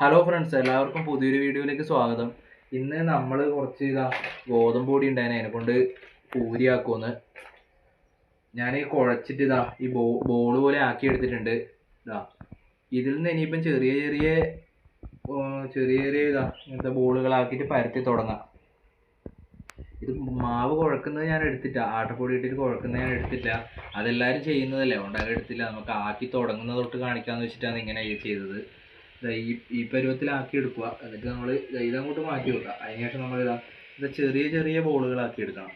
Hello friends, എല്ലാവർക്കും പുതിയൊരു വീഡിയോയിലേക്ക് സ്വാഗതം. ഇന്ന് നമ്മൾ കുറച്ച് ഗോതമ്പ് പൊടി ഉണ്ടായിരുന്നു, അതിനെ കൊണ്ട് പൂരിയാക്കുമെന്ന്. ഞാൻ കുഴച്ചിട്ട് ഈ ബോൾ പോലെ ആക്കി എടുത്തിട്ടുണ്ട്. ഇതിൽ നിന്ന് ഇനിയിപ്പം ചെറിയ ചെറിയ ഇങ്ങനത്തെ ബോളുകളാക്കിയിട്ട് പരത്തി തുടങ്ങാം. ഇത് മാവ് കുഴക്കുന്നത് ഞാൻ എടുത്തില്ല, ആട്ടപ്പൊടി ഇട്ടിട്ട് കുഴക്കുന്നത് ഞാൻ എടുത്തില്ല. അതെല്ലാവരും ചെയ്യുന്നതല്ലേ, അതുകൊണ്ട് അത് എടുത്തില്ല. നമുക്ക് ആക്കി തുടങ്ങുന്ന തൊട്ട് കാണിക്കാമെന്ന് വെച്ചിട്ടാണ് ഇങ്ങനെ ചെയ്തത്. ഈ പരുവത്തിലാക്കി എടുക്കുക. എന്നിട്ട് നമ്മൾ ഇതങ്ങോട്ട് മാറ്റി വെക്കുക. അതിനുശേഷം നമ്മൾ ഇത് ചെറിയ ചെറിയ ബോളുകളാക്കി എടുക്കണം.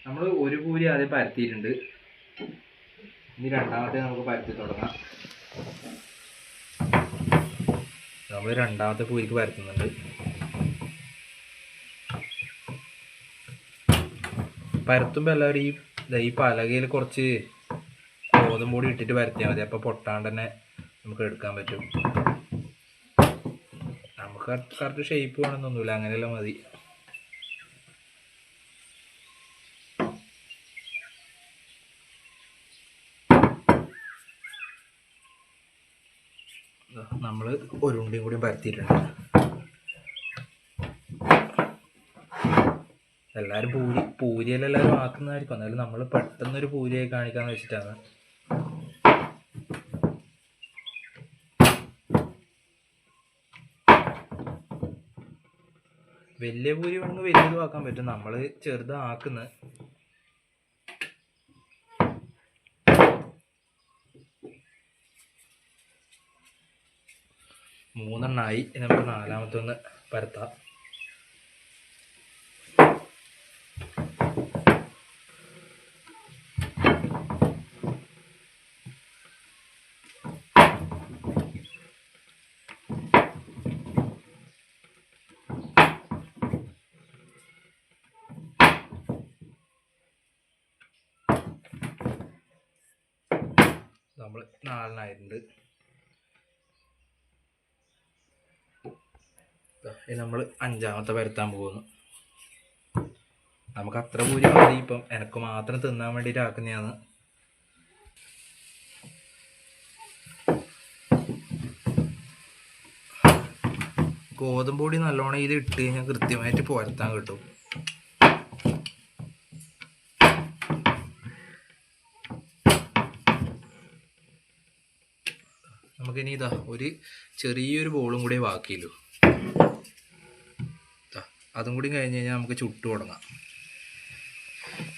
നമ്മൾ ഒരു പൂരി ആദ്യം പരത്തിയിട്ടുണ്ട്. ഇനി രണ്ടാമത്തെ നമുക്ക് പരത്തി തുടങ്ങാം. നമ്മൾ രണ്ടാമത്തെ പൂരിക്ക് പരത്തുന്നുണ്ട്. പരത്തുമ്പോൾ എല്ലാവരും ഈ പലകയിൽ കുറച്ച് ഗോതമ്പ് പൊടി ഇട്ടിട്ട് പരത്തിയാൽ മതി. അപ്പോൾ പൊട്ടാണ്ട് തന്നെ നമുക്ക് എടുക്കാൻ പറ്റും. നമുക്ക് കറക്റ്റ് ഷേപ്പ് വേണമെന്നൊന്നുമില്ല, അങ്ങനെയെല്ലാം മതി. നമ്മൾ ഒരു ഉണ്ടിയും കൂടി പരത്തിയിട്ടുണ്ട്. എല്ലാവരും പൂരിയെല്ലാം എല്ലാവരും ആക്കുന്നതായിരിക്കും, എന്നാലും നമ്മൾ പെട്ടെന്നൊരു പൂരിയായി കാണിക്കാമെന്ന് വെച്ചിട്ടാണ്. വലിയ പൂരി വേണമെങ്കിൽ വലിയതും ആക്കാൻ പറ്റും, നമ്മൾ ചെറുതാക്കുന്നത്. മൂന്നെണ്ണമായി. നമുക്ക് നാലാമത്തെ ഒന്ന് പരത്താം. നമ്മൾ 4 നമ്മൾ 5ാമത്തെ പരത്താൻ പോകുന്നു. നമുക്ക് അത്ര പൂരി മതി. ഇപ്പം എനിക്ക് മാത്രം തിന്നാൻ വേണ്ടിയിട്ട് ആക്കുന്നതാണ്. ഗോതമ്പ് പൊടി നല്ലോണം ഇത് ഇട്ട് കഴിഞ്ഞാൽ കൃത്യമായിട്ട് പരത്താൻ കിട്ടും. നമുക്കിനി ഒരു ചെറിയൊരു ബോളും കൂടി ബാക്കിയല്ലോ. അതും കൂടി കഴിഞ്ഞ് കഴിഞ്ഞാൽ നമുക്ക് ചുട്ടു തുടങ്ങാം.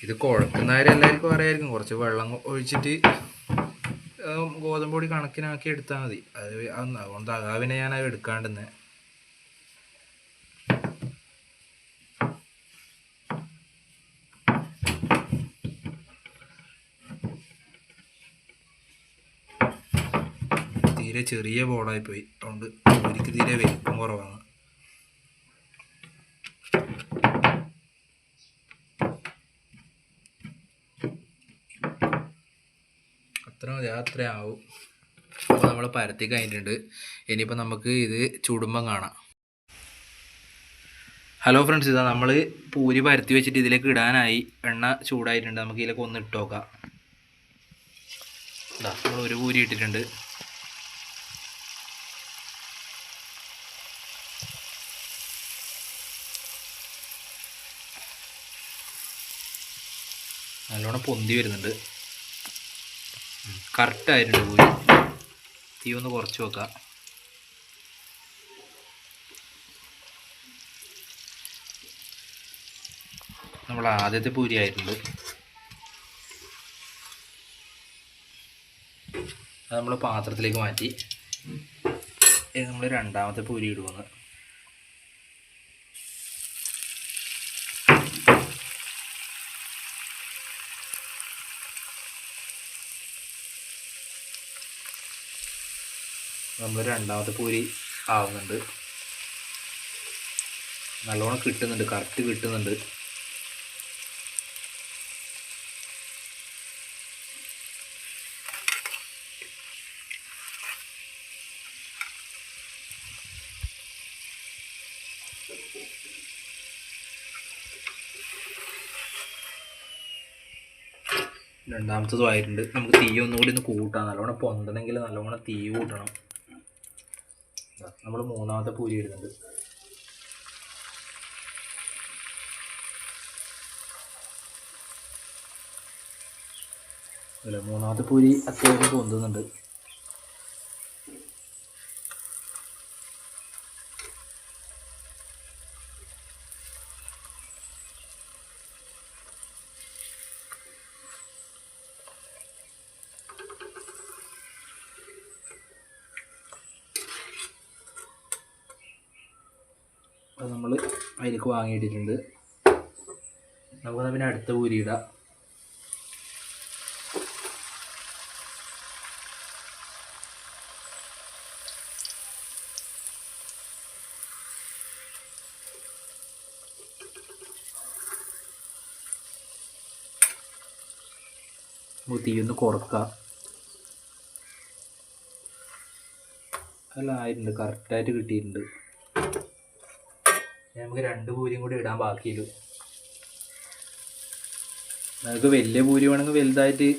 ഇത് കുഴക്കുന്നവരെല്ലാവർക്കും അറിയായിരിക്കും. കുറച്ച് വെള്ളം ഒഴിച്ചിട്ട് ഗോതമ്പ് പൊടി കണക്കിനാക്കി എടുത്താൽ മതി. അതുകൊണ്ട് അതാവിനെ ഞാനത് എടുക്കാണ്ടെന്ന്. തീരെ ചെറിയ ബോളായിപ്പോയി, അതുകൊണ്ട് എനിക്ക് തീരെ വലിപ്പം കുറവാണ്. അത്ര മതി, അത്രയാവും. അപ്പോൾ നമ്മൾ പരത്തി കഴിഞ്ഞിട്ടുണ്ട്. ഇനിയിപ്പോൾ നമുക്ക് ഇത് ചുടുമ്പം കാണാം. ഹലോ ഫ്രണ്ട്സ്, നമ്മൾ പൂരി പരത്തി വെച്ചിട്ട് ഇതിലേക്ക് ഇടാനായി. എണ്ണ ചൂടായിട്ടുണ്ട്. നമുക്ക് ഇതിലേക്ക് ഒന്ന് ഇട്ട് നോക്കാം. നമ്മൾ ഒരു പൂരി ഇട്ടിട്ടുണ്ട്. നല്ലോണം പൊന്തി വരുന്നുണ്ട്. കറക്റ്റായിട്ടുണ്ട് പൂരി. തീ ഒന്ന് കുറച്ച് വെക്കാം. നമ്മൾ ആദ്യത്തെ പൂരി ആയിട്ടുണ്ട്. അത് നമ്മൾ പാത്രത്തിലേക്ക് മാറ്റി. നമ്മൾ രണ്ടാമത്തെ പൂരി ഇടുമെന്ന്. നമ്മൾ രണ്ടാമത്തെ പൂരി ആവുന്നുണ്ട്. നല്ലോണം കിട്ടുന്നുണ്ട്, കറക്റ്റ് കിട്ടുന്നുണ്ട്. രണ്ടാമത്തതും ആയിട്ടുണ്ട്. നമുക്ക് തീ ഒന്നുകൂടി ഒന്ന് കൂട്ടാം. നല്ലോണം പൊന്തണമെങ്കിൽ നല്ലോണം തീ കൂട്ടണം. നമ്മൾ മൂന്നാമത്തെ പൂരി ഇടുന്നുണ്ട്. അല്ല, മൂന്നാമത്തെ പൂരി അത്യാവശ്യം പൊന്തുന്നുണ്ട്. അത് നമ്മൾ അതിലേക്ക് വാങ്ങിയിട്ടിട്ടുണ്ട്. നമുക്ക് പിന്നെ അടുത്ത പൂരി ഇടാം. തീ ഒന്ന് കുറക്കാം. എല്ലാം ആയിട്ടുണ്ട്, കറക്റ്റായിട്ട് കിട്ടിയിട്ടുണ്ട്. നമുക്ക് 2 പൂരിയും കൂടി ഇടാൻ ബാക്കിയുള്ളൂ. നമുക്ക് വലിയ പൂരി വേണമെങ്കിൽ വലുതായിട്ട്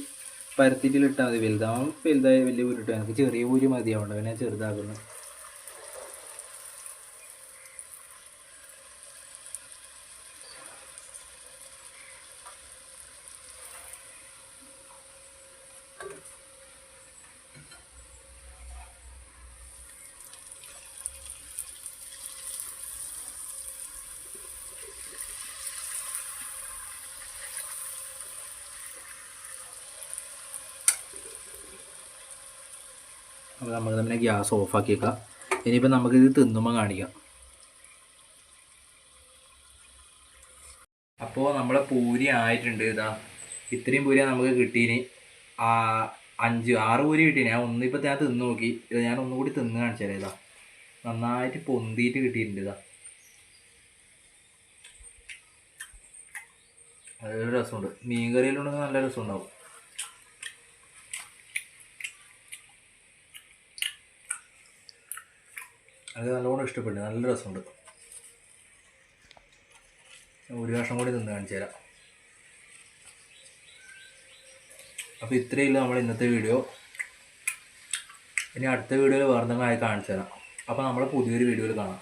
പരത്തിയിട്ട് ഇട്ടാൽ മതി. വലുതാവും വലുതായി വലിയ പൂരി ഇട്ടാൽ എനിക്ക് ചെറിയ പൂരി മതിയാവണ്ട, പിന്നെ ചെറുതാക്കുന്നു. അപ്പോൾ നമുക്ക് തന്നെ ഗ്യാസ് ഓഫാക്കി വെക്കാം. ഇനിയിപ്പോൾ നമുക്കിത് തിന്നുമ്പോൾ കാണിക്കാം. അപ്പോൾ നമ്മളെ പൂരി ആയിട്ടുണ്ട്. ഇതാ ഇത്രയും പൂരിയാണ് നമുക്ക് കിട്ടീന്. 5-6 പൂരി കിട്ടീന്. ഞാൻ ഒന്നിപ്പോൾ ഞാൻ തിന്ന് നോക്കി. ഇത് ഞാൻ ഒന്നുകൂടി തിന്ന് കാണിച്ചാൽ ഇതാ നന്നായിട്ട് പൊന്തിയിട്ട് കിട്ടിയിട്ടുണ്ട്. ഇതാ നല്ലൊരു രസമുണ്ട്. മീൻ കറിയിലുണ്ടെങ്കിൽ നല്ല രസമുണ്ടാവും. അത് നല്ലോണം ഇഷ്ടപ്പെട്ടു, നല്ല രസമുണ്ട്. ഒരു കഷ്ണം കൂടി നിന്ന് കാണിച്ചു തരാം. അപ്പോൾ ഇത്രയില്ല നമ്മൾ ഇന്നത്തെ വീഡിയോ. ഇനി അടുത്ത വീഡിയോയിൽ വേറെ എന്തെങ്കിലും ആയി കാണിച്ചു തരാം. അപ്പോൾ നമ്മൾ പുതിയൊരു വീഡിയോയിൽ കാണാം.